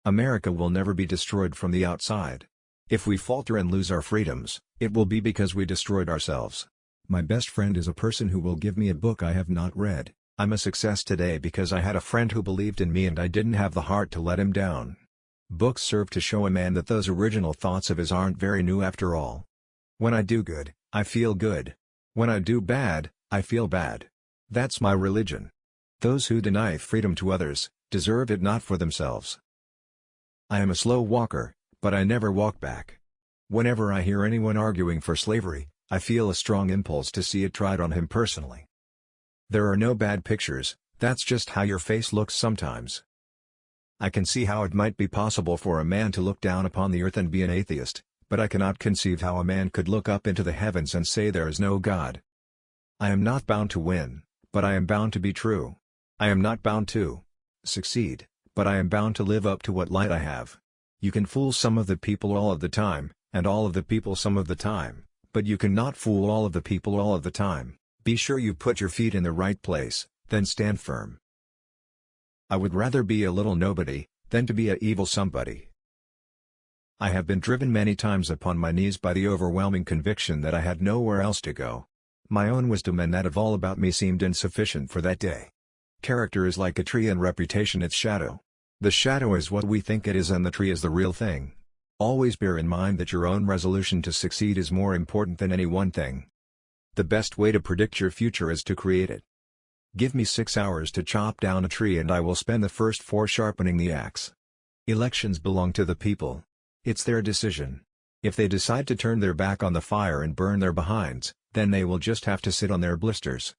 America will never be destroyed from the outside. If we falter and lose our freedoms, it will be because we destroyed ourselves. My best friend is a person who will give me a book I have not read. I'm a success today because I had a friend who believed in me and I didn't have the heart to let him down. Books serve to show a man that those original thoughts of his aren't very new after all. When I do good, I feel good. When I do bad, I feel bad. That's my religion. Those who deny freedom to others, deserve it not for themselves. I am a slow walker, but I never walk back. Whenever I hear anyone arguing for slavery, I feel a strong impulse to see it tried on him personally. There are no bad pictures, that's just how your face looks sometimes. I can see how it might be possible for a man to look down upon the earth and be an atheist, but I cannot conceive how a man could look up into the heavens and say there is no God. I am not bound to win, but I am bound to be true. I am not bound to succeed, but I am bound to live up to what light I have. You can fool some of the people all of the time, and all of the people some of the time, but you cannot fool all of the people all of the time. Be sure you put your feet in the right place, then stand firm. I would rather be a little nobody, than to be a evil somebody. I have been driven many times upon my knees by the overwhelming conviction that I had nowhere else to go. My own wisdom and that of all about me seemed insufficient for that day. Character is like a tree and reputation its shadow. The shadow is what we think it is and the tree is the real thing. Always bear in mind that your own resolution to succeed is more important than any one thing. The best way to predict your future is to create it. Give me 6 hours to chop down a tree and I will spend the first 4 sharpening the axe. Elections belong to the people. It's their decision. If they decide to turn their back on the fire and burn their behinds, then they will just have to sit on their blisters.